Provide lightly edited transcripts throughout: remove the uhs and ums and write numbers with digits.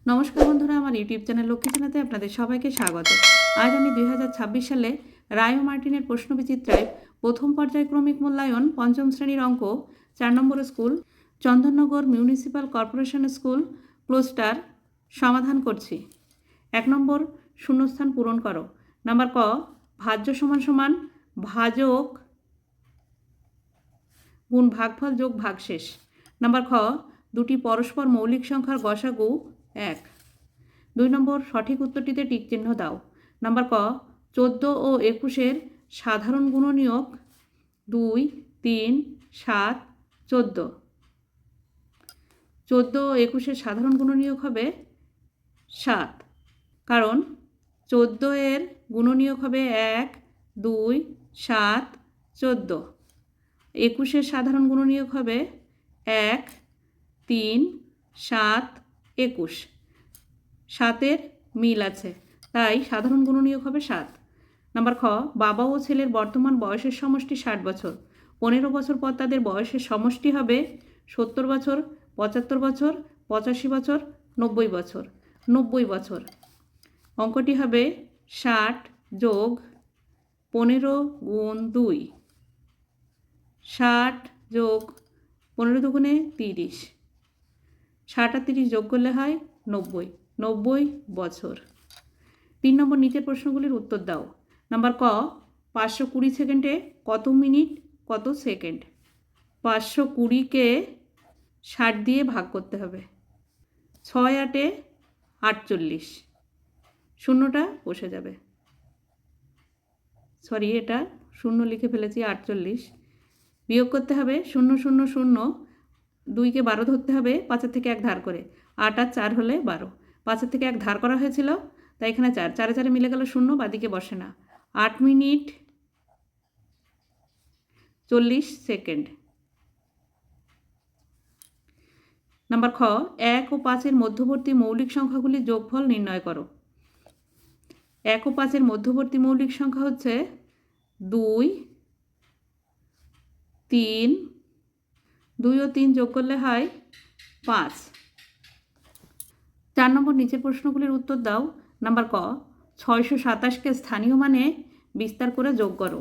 নমস্কার বন্ধুরা, আমার ইউটিউব চ্যানেল লক্ষ্মী চ্যানেলে আপনাদের সবাইকে স্বাগত। আজ আমি 2026 সালে রায় ও মার্টিনের প্রশ্নবিচিত্রায় প্রথম পর্যায়ক্রমিক মূল্যায়ন পঞ্চম শ্রেণীর অঙ্ক 4 নম্বর school Chandannagar municipal corporation school cluster সমাধান করছি। 1 নম্বর শূন্যস্থান পূরণ করো। নাম্বার ক, ভাজ্য সমান সমান ভাজক গুণ ভাগফল যোগ ভাগশেষ। নাম্বার খ, দুটি পরস্পর মৌলিক সংখ্যার গসাগু 1। 2 নম্বর সঠিক উত্তরটিতে টিক চিহ্ন দাও। নাম্বার ক, 14 ও 21-এর সাধারণ গুণনীয়ক 2, 3, 7, 14। 14 ও 21-এর সাধারণ গুণনীয়ক হবে 7, কারণ 14 এর গুণনীয়ক হবে 1, 2, 7, 14। 21-এর সাধারণ গুণনীয়ক হবে 1, 3, 7, 21। 7-এর মিল আছে, তাই সাধারণ গুণনীয়ক হবে 7। নাম্বার খ, বাবা ও ছেলের বর্তমান বয়সের সমষ্টি 60 বছর। 15 বছর পর তাদের বয়সের সমষ্টি হবে 70 বছর, 75 বছর, 85 বছর, 90 বছর। 90 বছর। অঙ্কটি হবে 60 যোগ 15 গুণ 2। 60 যোগ 15 দুগুণে 30। 60 আর 30 যোগ করলে হয় 90। 90 বছর। 3 নম্বর নিচের প্রশ্নগুলির উত্তর দাও। নাম্বার ক, 520 সেকেন্ডে কত মিনিট কত সেকেন্ড? 520-কে 60 দিয়ে ভাগ করতে হবে। 6 8-এ 48, শূন্যটা বসে যাবে। সরি, এটা শূন্য লিখে ফেলেছি, 48। বিয়োগ করতে হবে 0 0 0, 2-কে 12 ধরতে হবে, 5-এর থেকে 1 ধার করে। 8 আর 4 হলে 12। 5-এর থেকে 1 ধার করা হয়েছিল, তাই এখানে 4। 4 4 মিলে গেল 0, বাদিকে বসে না। 8 মিনিট 40 সেকেন্ড। নাম্বার খ, 1 ও 5-এর মধ্যবর্তী মৌলিক সংখ্যাগুলির যোগফল নির্ণয় করো। 1 ও 5-এর মধ্যবর্তী মৌলিক সংখ্যা হচ্ছে 2, 3। 2 ও 3 যোগ করলে হয় 5। 4 নম্বর নিচের প্রশ্নগুলির উত্তর দাও। নাম্বার ক, 627-কে স্থানীয় মানে বিস্তার করে যোগ করো।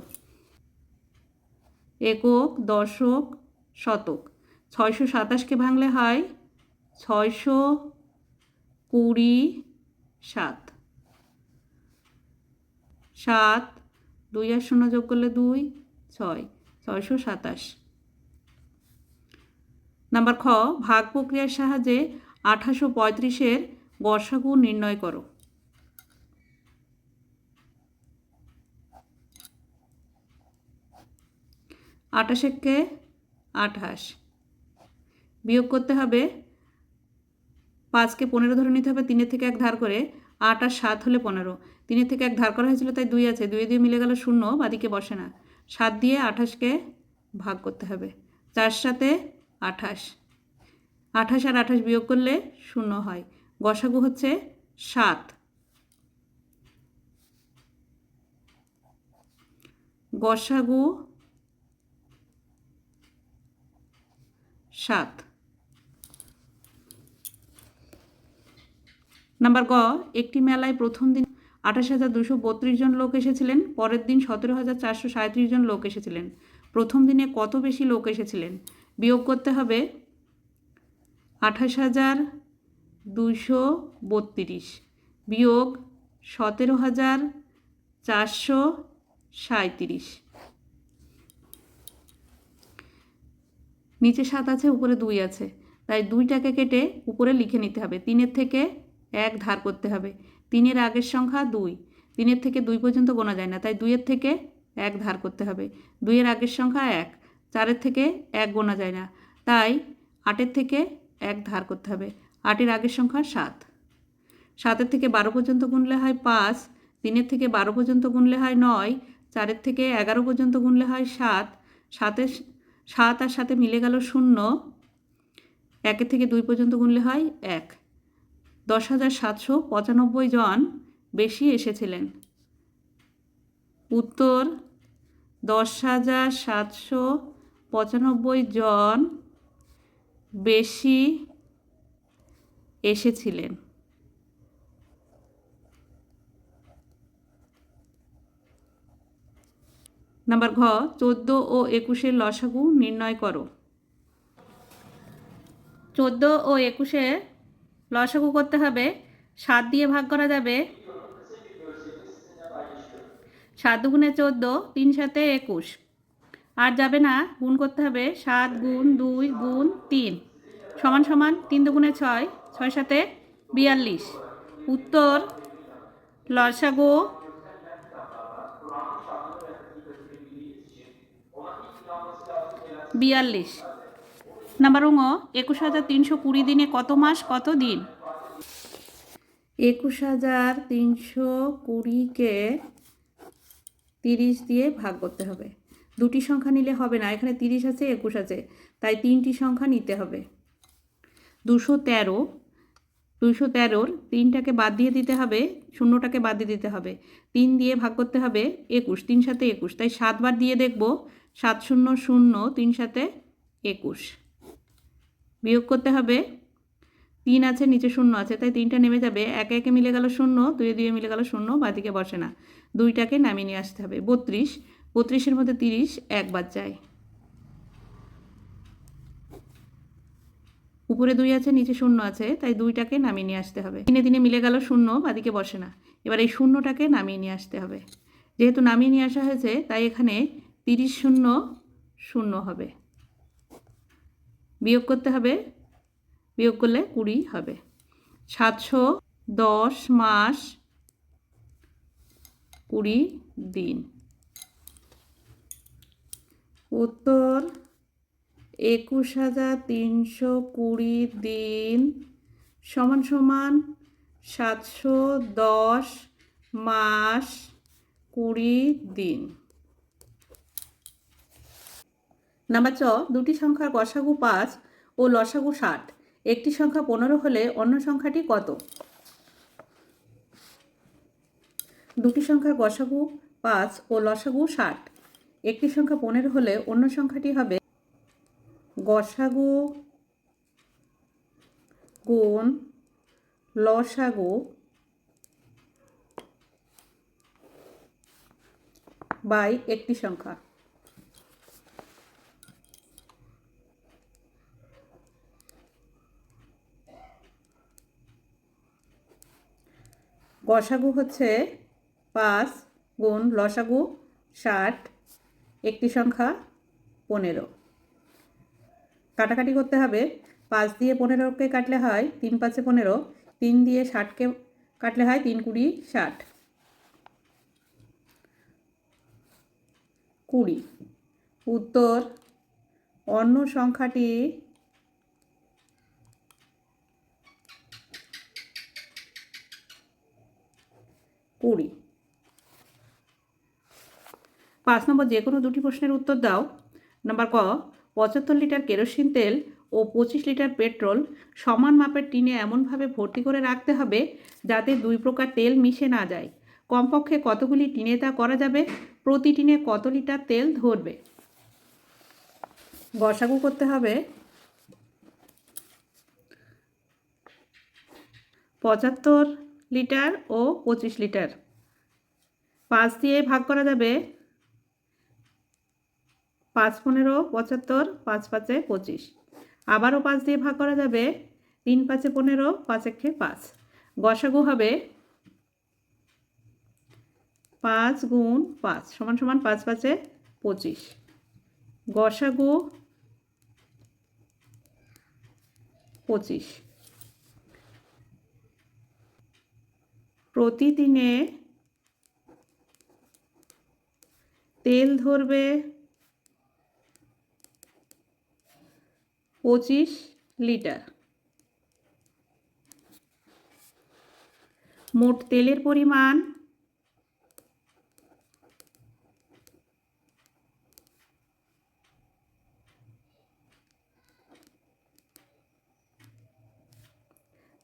একক, দশক, শতক। 627-কে ভাঙলে হয় 627। 7, 2 আর 0 যোগ করলে 2, 6, 627। নাম্বার খ, ভাগ প্রক্রিয়ার সাহায্যে 1835-এর গসাগু নির্ণয় করো। 28-কে 28 বিয়োগ করতে হবে। 5-কে 15 ধরে নিতে হবে, 3-এর থেকে 1 ধার করে। 8 আর 7 হলে 15। 3-এর থেকে 1 ধার করা হয়েছিল, তাই 2 আছে। 2 দিয়ে মিলে গেল 0, বাদিকে বসে না। 7 দিয়ে 28-কে ভাগ করতে হবে। 4 7-এ 28। 28 আর 28 বিয়োগ করলে 0 হয়। গসাগু হচ্ছে 7। গসাগু 7। নাম্বার গ, একটি মেলায় প্রথম দিন 28,232 জন লোক এসেছিলেন, পরের দিন 17,437 জন লোক এসেছিলেন। প্রথম দিনে কত বেশি লোক এসেছিলেন? বিয়োগ করতে হবে 28,232 বিয়োগ 17,437। নিচে 7 আছে, উপরে 2 আছে, তাই 2টাকে কেটে উপরে লিখে নিতে হবে। 3-এর থেকে 1 ধার করতে হবে। 3-এর আগের সংখ্যা 2। 3-এর থেকে 2 পর্যন্ত গোনা যায় না, তাই 2-এর থেকে 1 ধার করতে হবে। 2-এর আগের সংখ্যা 1। 4-এর থেকে 1 গোনা যায় না, তাই 8-এর থেকে 1 ধার করতে হবে। 8-এর আগের সংখ্যা 7। 7-এর থেকে 12 পর্যন্ত গুনলে হয় 5। 3-এর থেকে 12 পর্যন্ত গুনলে হয় 9। 4-এর থেকে 11 পর্যন্ত গুনলে হয় 7। 7 আর 7 মিলে গেল 0। 1-এর থেকে 2 পর্যন্ত গুনলে হয় 1। 10,795 জন বেশি এসেছিলেন। উত্তর 10,795 জন বেশি এসেছিলেন। নাম্বার ঘ 14 ও 21-এর লসাগু নির্ণয় করো। 14 ও 21-এর লসাগু করতে হবে, 7 দিয়ে ভাগ করা যাবে, 7 দুগুণে 14, 3 সাথে 21, আর যাবে না, গুণ করতে হবে 7 গুণ 2 গুণ 3 সমান সমান 3 দুগুণে 6, 6 সাথে 42। উত্তর লসাগু 42। নাম্বার ঙ 21,320 দিনে কত মাস কত দিন? 21,320-কে 30 দিয়ে ভাগ করতে হবে। দুটি সংখ্যা নিলে হবে না, এখানে 30 আছে 21 আছে, তাই 3টি সংখ্যা নিতে হবে। 213-র 3টাকে বাদ দিয়ে দিতে হবে, 0টাকে বাদ দিয়ে দিতে হবে, 3 দিয়ে ভাগ করতে হবে 21, 3 সাথে 21, তাই 7 বার দিয়ে দেখব, 7 0 0, 3 সাথে 21। বিয়োগ করতে হবে, 3 আছে নিচে 0 আছে, তাই 3টা নেমে যাবে, 1 1 মিলে গেল 0, 2 2 মিলে গেল 0, বাদিকে বসে না, 2টাকে নামিয়ে নিয়ে আসতে হবে। 32, 32-এর মধ্যে 30 একবার যায়, উপরে 2 আছে নিচে 0 আছে, তাই 2টাকে নামিয়ে নিয়ে আসতে হবে। 3 3 মিলে গেল 0, বাদিকে বসে না, এবার এই 0টাকে নামিয়ে নিয়ে আসতে হবে। যেহেতু নামিয়ে নিয়ে আসা হয়েছে, তাই এখানে 30 0 0 হবে। বিয়োগ করতে হবে, বিয়োগ করলে 20 হবে। 710 মাস 20 দিন। উত্তর 21,320 দিন সমান সমান 710 মাস 20 দিন। নাম্বার চ দুটি সংখ্যার গসাগু 5 ও লসাগু 60, একটি সংখ্যা 15 হলে অন্য সংখ্যাটি কত? দুটি সংখ্যার গসাগু 5 ও লসাগু 60, একটি সংখ্যা 15 হলে অন্য সংখ্যাটি হবে গসাগু গুণ লসাগু বাই একটি সংখ্যা। গসাগু হচ্ছে 5 গুণ লসাগু 60, একটি সংখ্যা 15। কাটাকাটি করতে হবে, 5 দিয়ে 15কে কাটলে হয় 3 5 15, 3 দিয়ে 60কে কাটলে হয় 3 20 60, 20। উত্তর অন্য সংখ্যাটি 20। 5 নম্বর যে কোনো দুটি প্রশ্নের উত্তর দাও। নাম্বার ক 75 লিটার কেরোসিন তেল ও 25 লিটার পেট্রোল সমান মাপের টিনে এমনভাবে ভর্তি করে রাখতে হবে যাতে 2 প্রকার তেল মিশে না যায়। কমপক্ষে কতগুলি টিনে তা করা যাবে? প্রতি টিনে কত লিটার তেল ধরবে? গসাগু করতে হবে, 75 লিটার ও 25 লিটার, 5 দিয়ে ভাগ করা যাবে, 5 15 75, 5 5 25, আবারও 5 দিয়ে ভাগ করা যাবে, 3 5 15, 5 1 5। গসাগু হবে 5 গুণ 5 সমান সমান 5 5 25। গসাগু 25। প্রতিদিনে তেল ধরবে 25 লিটার। মোট তেলের পরিমাণ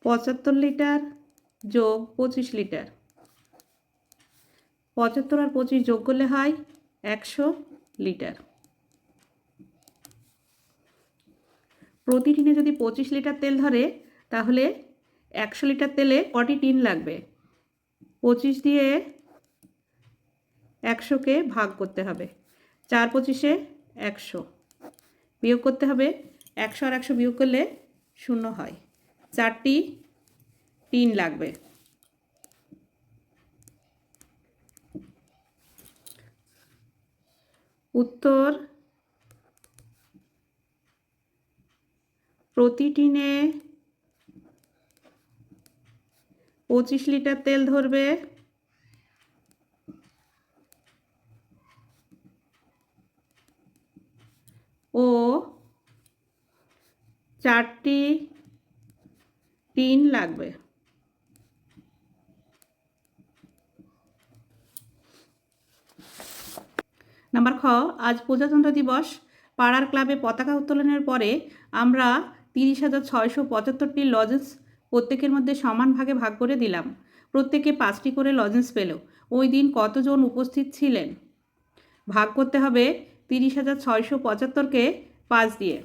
75 লিটার যোগ 25 লিটার। 75 আর 25 যোগ করলে হয় 100 লিটার। প্রতি টিনে যদি 25 লিটার তেল ধরে তাহলে 100 লিটার তেলে কটি টিন লাগবে? 25 দিয়ে 100কে ভাগ করতে হবে। 4 পঁচিশে 100, বিয়োগ করতে হবে। 100 আর 100 বিয়োগ করলে 0 হয়। 4টি টিন লাগবে। উত্তর, প্রতি টিনে 25 লিটার তেল ধরবে। ও 4টি টিন লাগবে। নাম্বার খ, আজ প্রজাতন্ত্র দিবস। পাড়ার ক্লাবে পতাকা উত্তোলনের পরে আমরা 30,675টি লজেন্স প্রত্যেকের মধ্যে সমান ভাগে ভাগ করে দিলাম। প্রত্যেকে 5টি করে লজেন্স পেল। ওই দিন কতজন উপস্থিত ছিলেন? ভাগ করতে হবে 30,675কে 5 দিয়ে।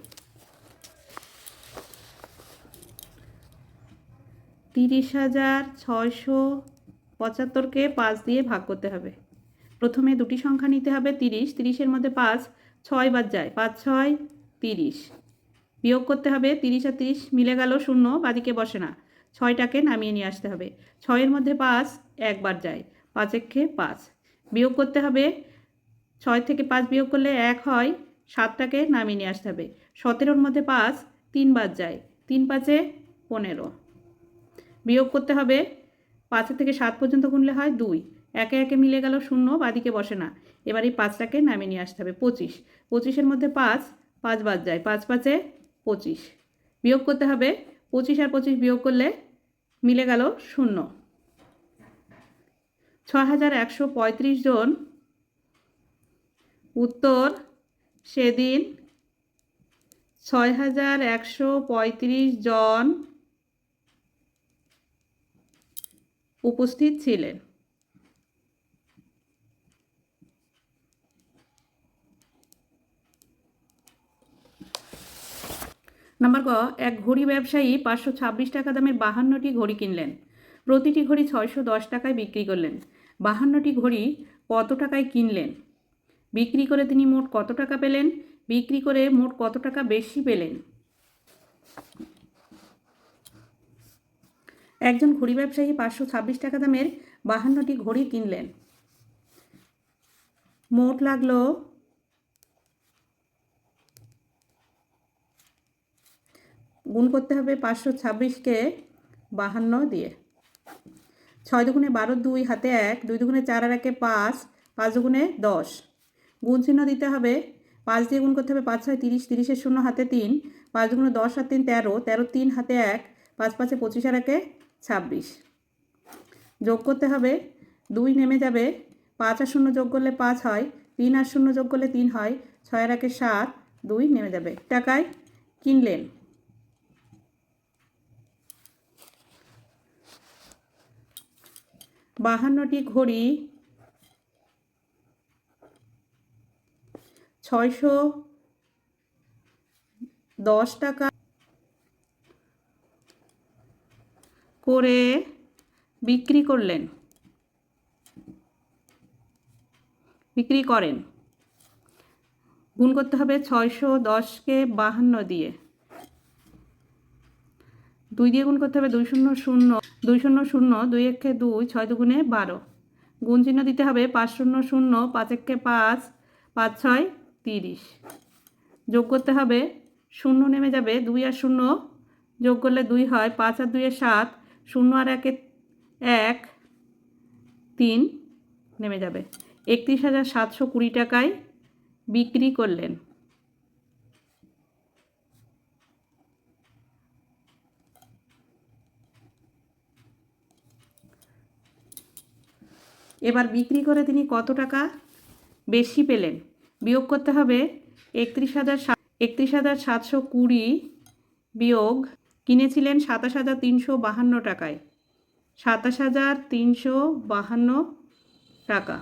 30,675কে 5 দিয়ে ভাগ করতে হবে। প্রথমে দুটি সংখ্যা নিতে হবে। 30, 30-এর মধ্যে 5, 6 বাদ যায়, 5 6 30। বিয়োগ করতে হবে। 30 আর 30 মিলে গেল, 0 বাদিকে বসে না, 6টাকে নামিয়ে নিয়ে আসতে হবে। 6-এর মধ্যে 5 একবার যায়, 5 একে 5। বিয়োগ করতে হবে। 6 থেকে 5 বিয়োগ করলে 1 হয়, 7টাকে নামিয়ে নিয়ে আসতে হবে। 17-এর মধ্যে 5 3 বাদ যায়, 3 5-এ 15। বিয়োগ করতে হবে। 5 থেকে 7 পর্যন্ত গুনলে হয় 2, একে একে মিলে গেল, 0 বাদিকে বসে না। এবার এই 5টাকে নামিয়ে নিয়ে আসতে হবে। 25, 25-এর মধ্যে 5 5 বাদ যায়, 5 5-এ 25। বিয়োগ করতে হবে। 25 আর 25 বিয়োগ করলে মিলে গেল 0। 6,135 জন। উত্তর, সেদিন 6,135 জন উপস্থিত ছিলেন। নাম্বার গ, এক ঘড়ি ব্যবসায়ী 526 টাকা দামের 52টি ঘড়ি কিনলেন। প্রতিটি ঘড়ি 610 টাকায় বিক্রি করলেন। 52টি ঘড়ি কত টাকায় কিনলেন? বিক্রি করে তিনি মোট কত টাকা পেলেন? বিক্রি করে মোট কত টাকা বেশি পেলেন? একজন ঘড়ি ব্যবসায়ী 526 টাকা দামের 52টি ঘড়ি কিনলেন। মোট লাগলো গুণ করতে হবে 526কে 52 দিয়ে। 6 দুগুণে 12, 2 হাতে 1, 2 দুগুণে 4 আর 1-এ 5, 5 দুগুণে 10। গুণ চিহ্ন দিতে হবে। 5 দিয়ে গুণ করতে হবে। 5 6 30, 30-এর 0 হাতে 3, 5 দুগুণে 10 আর 3 13, 13 3 হাতে 1, 5 5-এ 25 আর 1-এ 26। যোগ করতে হবে। 2 নেমে যাবে, 5 আর 0 যোগ করলে 5 হয়, 3 আর 0 যোগ করলে 3 হয়, 6 আর 1-এ 7, 2 নেমে যাবে। টাকায় কিনলেন। 52টি ঘড়ি 610 টাকা করে বিক্রি করেন। গুণ করতে হবে 610কে 52 দিয়ে। 2 দিয়ে গুণ করতে হবে। 2 0 0, 2 0 0, 2 1-এ 2, 6 দুগুণে 12। গুণ চিহ্ন দিতে হবে। 5 0 0, 5 1-এ 5, 5 6 30। যোগ করতে হবে। 0 নেমে যাবে, 2 আর 0 যোগ করলে 2 হয়, 5 আর 2-এ 7, 0 আর 1-এ 1, 3 নেমে যাবে। 31,720 টাকায় বিক্রি করলেন। এবার বিক্রি করে তিনি কত টাকা বেশি পেলেন? বিয়োগ করতে হবে। 31,720 বিয়োগ কিনেছিলেন 27,352 টাকায়। 27,352 টাকা।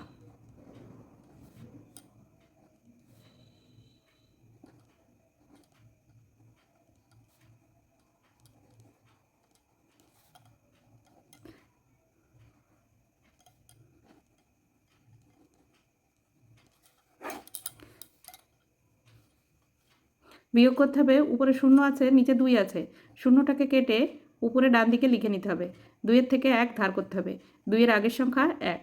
বিয়োগ করতে হবে, উপরে 0 আছে, নিচে 2 আছে। 0টাকে কেটে উপরে ডান দিকে লিখে নিতে হবে। 2-এর থেকে 1 ধার করতে হবে। 2-এর আগের সংখ্যা 1।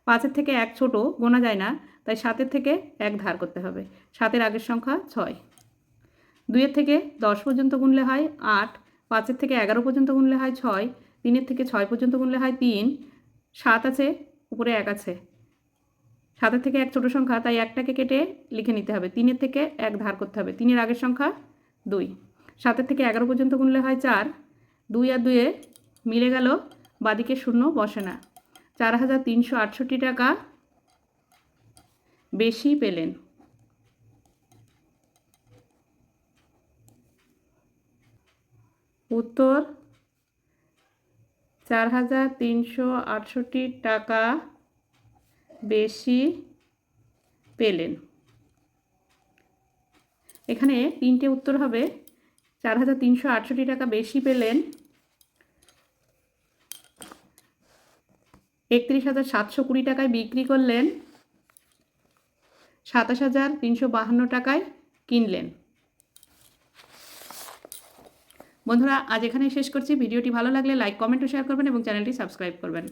5-এর থেকে 1 ছোট, গোনা যায় না, তাই 7-এর থেকে 1 ধার করতে হবে। 7-এর আগের সংখ্যা 6। 2-এর থেকে 10 পর্যন্ত গুনলে হয় 8। 5-এর থেকে 11 পর্যন্ত গুনলে হয় 6। 3-এর থেকে 6 পর্যন্ত গুনলে হয় 3। 7 আছে, উপরে 1 আছে। 7-এর থেকে 1 ছোট সংখ্যা, তাই 1টাকে কেটে লিখে নিতে হবে। 3-এর থেকে 1 ধার করতে হবে। 3-এর আগের সংখ্যা 2। 7-এর থেকে 11 পর্যন্ত গুনলে হয় 4। 2 আর 2-এ মিলে গেল, বাদিকে 0 বসে না। 4,368 টাকা বেশি পেলেন। উত্তর 4,368 টাকা বেশি পেলেন। এখানে 3টে উত্তর হবে। 4,368 টাকা বেশি পেলেন, 31,720 টাকায় বিক্রি করলেন, 27,352 টাকায় কিনলেন। বন্ধুরা, আজ এখানেই শেষ করছি। ভিডিওটি ভালো লাগলে লাইক, কমেন্ট ও শেয়ার করবেন এবং চ্যানেলটি সাবস্ক্রাইব করবেন।